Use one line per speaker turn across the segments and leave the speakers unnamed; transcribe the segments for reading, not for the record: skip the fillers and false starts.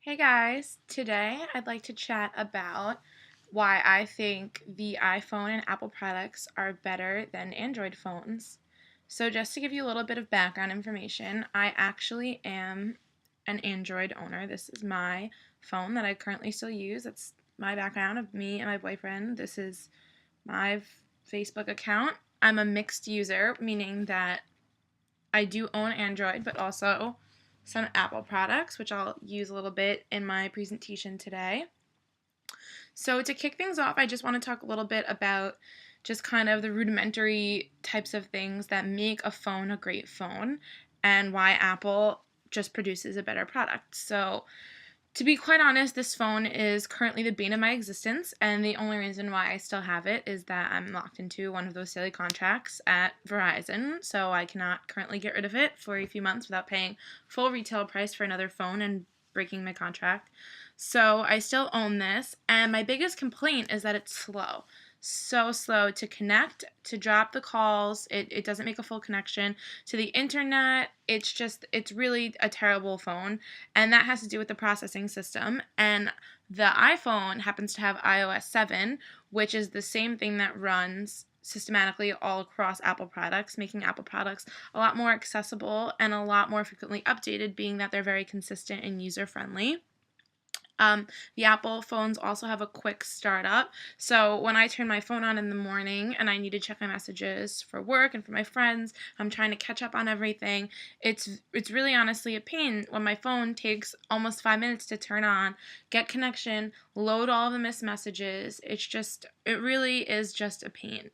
Hey guys, today I'd like to chat about why I think the iPhone and Apple products are better than Android phones. So, just to give you a little bit of background information, I actually am an Android owner. This is my phone that I currently still use. That's my background of me and my boyfriend. This is my Facebook account. I'm a mixed user, meaning that I do own Android, but also some Apple products, which I'll use a little bit in my presentation today. So, to kick things off, I just want to talk a little bit about just kind of the rudimentary types of things that make a phone a great phone and why Apple just produces a better product. So, to be quite honest, this phone is currently the bane of my existence, and the only reason why I still have it is that I'm locked into one of those silly contracts at Verizon, so I cannot currently get rid of it for a few months without paying full retail price for another phone and breaking my contract. So I still own this, and my biggest complaint is that it's slow. So slow to connect, to drop the calls. It doesn't make a full connection to the internet. It's really a terrible phone, and that has to do with the processing system. And the iPhone happens to have iOS 7, which is the same thing that runs systematically all across Apple products, making Apple products a lot more accessible and a lot more frequently updated, being that they're very consistent and user friendly. The Apple phones also have a quick startup. So when I turn my phone on in the morning and I need to check my messages for work and for my friends, I'm trying to catch up on everything. It's really honestly a pain when my phone takes almost 5 minutes to turn on, get connection, load all of the missed messages. It really is just a pain.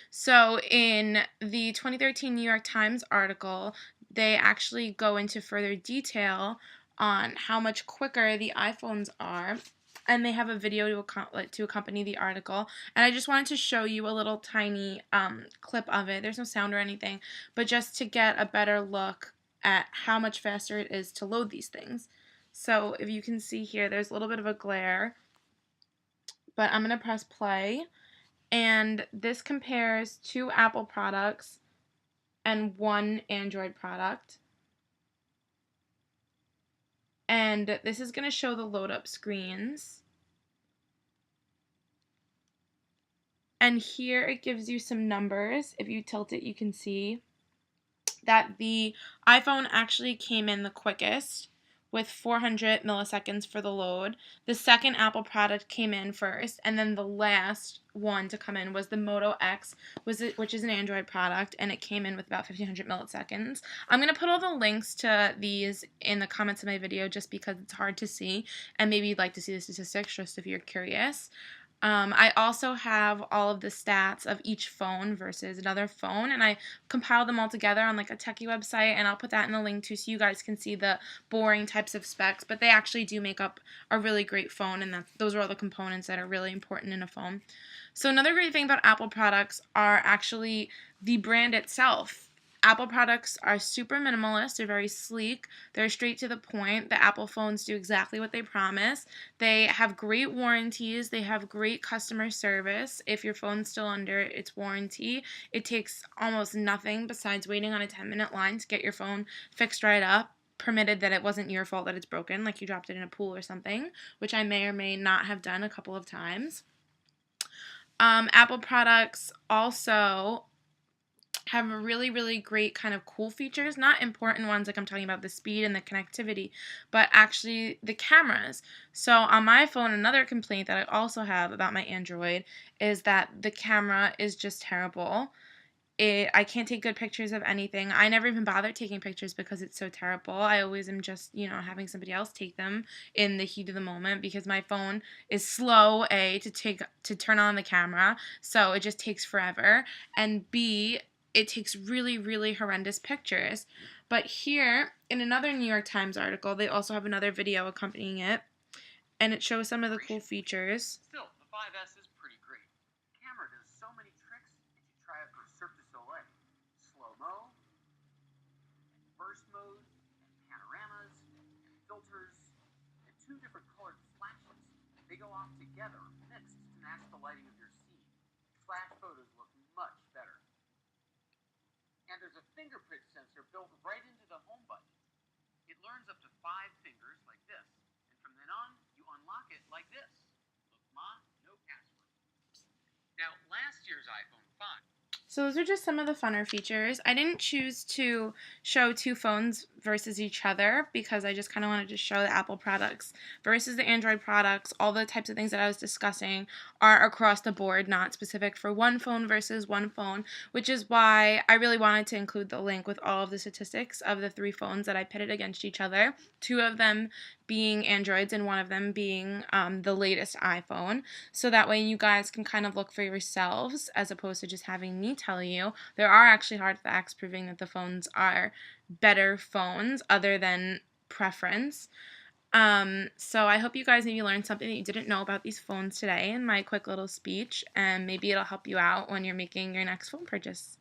So in the 2013 New York Times article, they actually go into further detail on how much quicker the iPhones are, and they have a video to accompany the article. And I just wanted to show you a little tiny clip of it. There's no sound or anything, but just to get a better look at how much faster it is to load these things. So if you can see here, there's a little bit of a glare, but I'm going to press play. And this compares 2 Apple products and 1 Android product. And this is going to show the load up screens. And here it gives you some numbers. If you tilt it, you can see that the iPhone actually came in the quickest with 400 milliseconds for the load. The second Apple product came in first, and then the last one to come in was the Moto X, which is an Android product, and it came in with about 1500 milliseconds. I'm going to put all the links to these in the comments of my video just because it's hard to see, and maybe you'd like to see the statistics just if you're curious. I also have all of the stats of each phone versus another phone, and I compile them all together on like a techie website, and I'll put that in the link too so you guys can see the boring types of specs, but they actually do make up a really great phone, and those are all the components that are really important in a phone. So another great thing about Apple products are actually the brand itself. Apple products are super minimalist. They're very sleek. They're straight to the point. The Apple phones do exactly what they promise. They have great warranties. They have great customer service. If your phone's still under its warranty, it takes almost nothing besides waiting on a 10-minute line to get your phone fixed right up, permitted that it wasn't your fault that it's broken, like you dropped it in a pool or something, which I may or may not have done a couple of times. Apple products also have really, really great kind of cool features, not important ones like I'm talking about the speed and the connectivity, but actually the cameras. So on my phone, another complaint that I also have about my Android is that the camera is just terrible. I can't take good pictures of anything. I never even bother taking pictures because it's so terrible. I always am just, having somebody else take them in the heat of the moment because my phone is slow, A, to turn on the camera, so it just takes forever, and B, it takes really, really horrendous pictures. But here, in another New York Times article, they also have another video accompanying it, and it shows some of the cool features.
Still, the 5S is pretty great. The camera does so many tricks that you try out for Cirque du Soleil. Slow-mo, burst mode, panoramas, filters, and 2 different colored flashes. They go off together, mixed to match the lighting of your scene. Flash photos look much better. And there's a fingerprint sensor built right into the home button. It learns up to 5 fingers like this. unlock it like this. Look, Ma, no password. Now, last year's iPhone 5.
So those are just some of the funner features. I didn't choose to show two phones versus each other because I just kind of wanted to show the Apple products versus the Android products. All the types of things that I was discussing are across the board, not specific for one phone versus one phone, which is why I really wanted to include the link with all of the statistics of the three phones that I pitted against each other, two of them being Androids and one of them being the latest iPhone. So that way you guys can kind of look for yourselves as opposed to just having me tell you. There are actually hard facts proving that the phones are better phones other than preference. So I hope you guys maybe learned something that you didn't know about these phones today in my quick little speech, and maybe it'll help you out when you're making your next phone purchase.